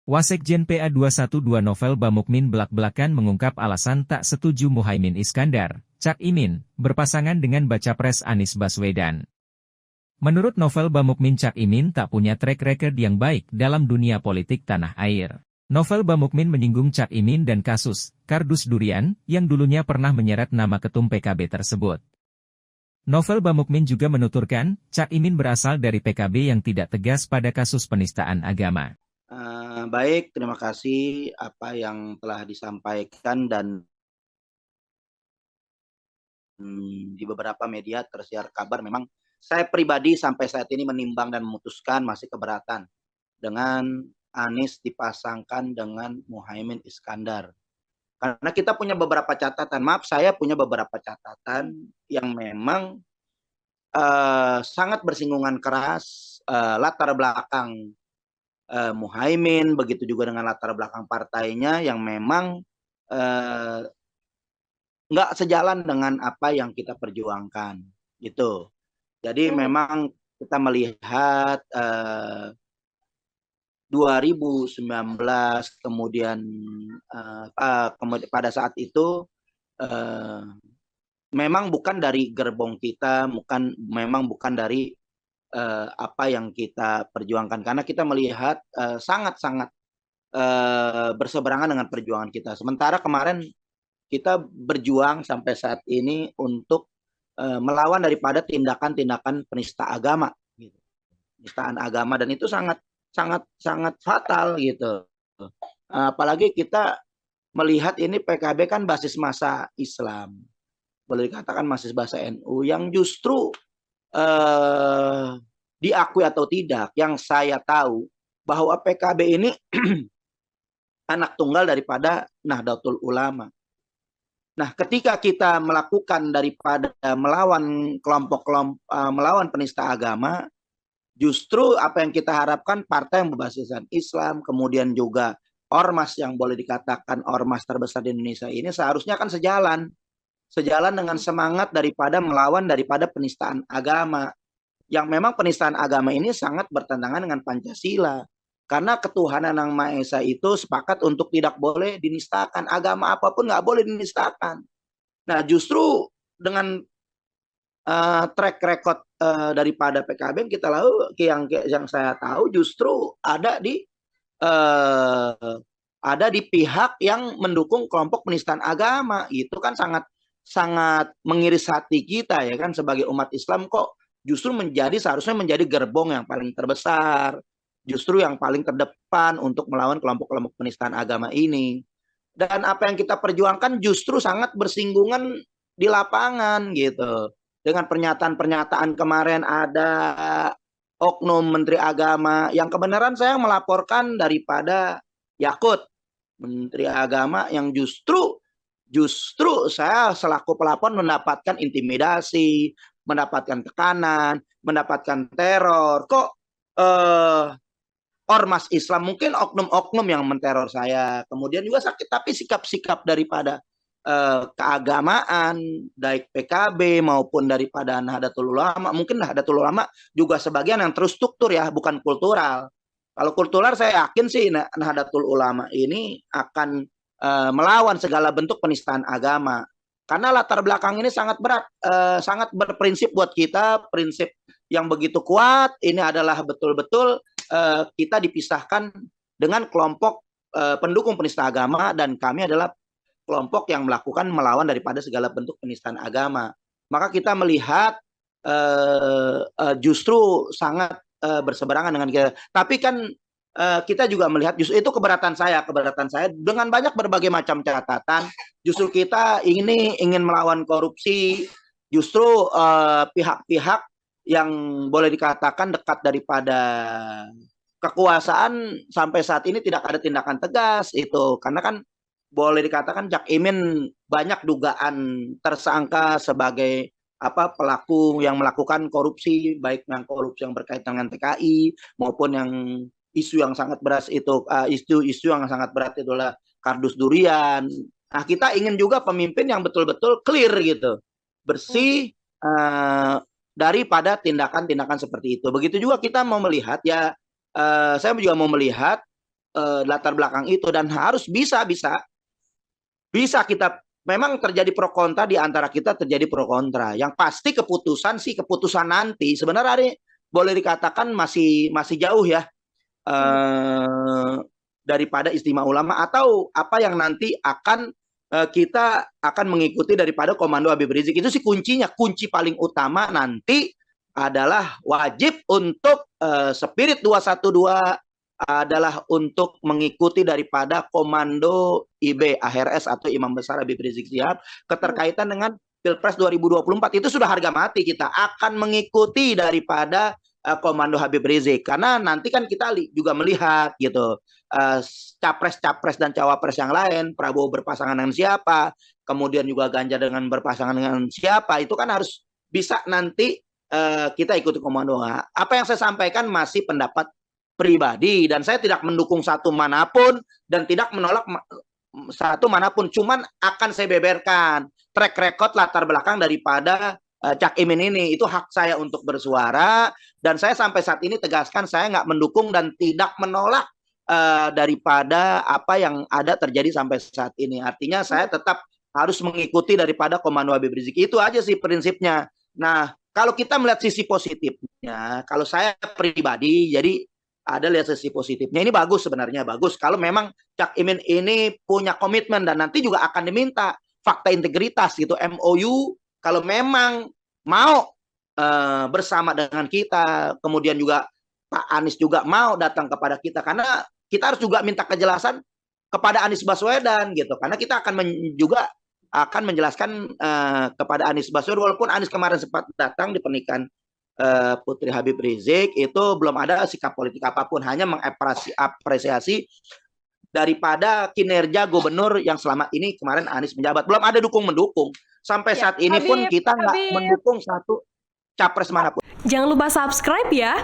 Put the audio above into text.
Wasekjen PA212 Novel Bamukmin belak-belakan mengungkap alasan tak setuju Muhaimin Iskandar, Cak Imin, berpasangan dengan Bacapres Anies Baswedan. Menurut Novel Bamukmin, Cak Imin tak punya track record yang baik dalam dunia politik tanah air. Novel Bamukmin menyinggung Cak Imin dan kasus kardus durian yang dulunya pernah menyeret nama ketum PKB tersebut. Novel Bamukmin juga menuturkan, Cak Imin berasal dari PKB yang tidak tegas pada kasus penistaan agama. Baik, terima kasih apa yang telah disampaikan dan di beberapa media tersiar kabar. Memang saya pribadi sampai saat ini menimbang dan memutuskan masih keberatan dengan Anies dipasangkan dengan Muhaimin Iskandar. Karena kita punya beberapa catatan, saya punya beberapa catatan yang memang sangat bersinggungan keras latar belakang Muhaimin, begitu juga dengan latar belakang partainya yang memang nggak sejalan dengan apa yang kita perjuangkan, gitu. Jadi memang kita melihat 2019 kemudian pada saat itu memang bukan dari gerbong kita, memang bukan dari apa yang kita perjuangkan, karena kita melihat sangat-sangat berseberangan dengan perjuangan kita. Sementara kemarin kita berjuang sampai saat ini untuk melawan daripada tindakan-tindakan penista agama, gitu. Penistaan agama, dan itu sangat fatal gitu. Apalagi kita melihat ini PKB kan basis massa Islam, boleh dikatakan basis massa NU, yang justru diakui atau tidak, yang saya tahu bahwa PKB ini anak tunggal daripada Nahdlatul Ulama. Nah, ketika kita melakukan daripada melawan melawan penista agama, justru apa yang kita harapkan partai yang berbasiskan Islam, kemudian juga ormas yang boleh dikatakan ormas terbesar di Indonesia ini seharusnya kan sejalan dengan semangat daripada melawan daripada penistaan agama. Yang memang penistaan agama ini sangat bertentangan dengan Pancasila. Karena ketuhanan yang Maha Esa itu sepakat untuk tidak boleh dinistakan. Agama apapun nggak boleh dinistakan. Nah, justru dengan track record daripada PKB yang kita lalu, yang saya tahu justru ada di pihak yang mendukung kelompok penistaan agama. Itu kan sangat mengiris hati kita ya kan, sebagai umat Islam, kok justru seharusnya menjadi gerbong yang paling terbesar, justru yang paling terdepan untuk melawan kelompok-kelompok penistaan agama ini. Dan apa yang kita perjuangkan justru sangat bersinggungan di lapangan gitu. Dengan pernyataan-pernyataan kemarin ada oknum Menteri Agama, yang kebenaran saya melaporkan daripada Yakut, Menteri Agama, yang justru saya selaku pelapor mendapatkan intimidasi, mendapatkan tekanan, mendapatkan teror. Kok ormas Islam, mungkin oknum-oknum yang menteror saya, kemudian juga sakit, tapi sikap-sikap daripada keagamaan, baik PKB maupun daripada Nahdlatul Ulama, mungkin Nahdlatul Ulama juga sebagian yang terstruktur ya, bukan kultural. Kalau kultural saya yakin sih Nahdlatul Ulama ini akan melawan segala bentuk penistaan agama. Karena latar belakang ini sangat berat, sangat berprinsip buat kita, prinsip yang begitu kuat. Ini adalah betul-betul kita dipisahkan dengan kelompok pendukung penista agama, dan kami adalah kelompok yang melawan daripada segala bentuk penistaan agama. Maka kita melihat justru sangat berseberangan dengan kita. Tapi kan kita juga melihat justru itu keberatan saya dengan banyak berbagai macam catatan. Justru kita ingin melawan korupsi, justru pihak-pihak yang boleh dikatakan dekat daripada kekuasaan sampai saat ini tidak ada tindakan tegas itu. Karena kan boleh dikatakan Cak Imin banyak dugaan tersangka sebagai pelaku yang melakukan korupsi, baik yang korupsi yang berkaitan dengan TKI maupun yang isu yang sangat berat itu, isu yang sangat berat itulah kardus durian. Nah, kita ingin juga pemimpin yang betul-betul clear gitu, bersih daripada tindakan-tindakan seperti itu. Begitu juga kita mau melihat ya, saya juga mau melihat latar belakang itu, dan harus bisa kita, memang terjadi pro kontra di antara kita, terjadi pro kontra. Yang pasti keputusan nanti sebenarnya boleh dikatakan masih jauh ya daripada istimewa ulama atau apa yang nanti akan kita akan mengikuti daripada Komando Habib Rizik. Itu sih kuncinya. Kunci paling utama nanti adalah wajib untuk spirit 212 adalah untuk mengikuti daripada Komando IB AHRS atau Imam Besar Habib Rizik Syihab keterkaitan dengan Pilpres 2024. Itu sudah harga mati, kita akan mengikuti daripada Komando Habib Rizik, karena nanti kan kita juga melihat gitu capres-capres dan cawapres yang lain, Prabowo berpasangan dengan siapa, kemudian juga Ganjar dengan berpasangan dengan siapa, itu kan harus bisa nanti kita ikuti komando. Apa yang saya sampaikan masih pendapat pribadi, dan saya tidak mendukung satu manapun dan tidak menolak satu manapun, cuman akan saya beberkan track record latar belakang daripada Cak Imin ini. Itu hak saya untuk bersuara, dan saya sampai saat ini tegaskan saya nggak mendukung dan tidak menolak daripada apa yang ada terjadi sampai saat ini. Artinya saya tetap harus mengikuti daripada Komando Habib Rizik. Itu aja sih prinsipnya. Nah, kalau kita melihat sisi positifnya, kalau saya pribadi, jadi ada lihat sisi positifnya. Ini bagus sebenarnya, bagus. Kalau memang Cak Imin ini punya komitmen, dan nanti juga akan diminta fakta integritas gitu, MOU, kalau memang mau bersama dengan kita, kemudian juga Pak Anies juga mau datang kepada kita, karena kita harus juga minta kejelasan kepada Anies Baswedan gitu, karena kita juga akan menjelaskan kepada Anies Baswedan, walaupun Anies kemarin sempat datang di pernikahan Putri Habib Rizik, itu belum ada sikap politik apapun, hanya mengapresiasi daripada kinerja gubernur yang selama ini kemarin Anies menjabat. Belum ada dukung-mendukung. Sampai saat ini pun kita nggak mendukung satu capres manapun. Jangan lupa subscribe ya.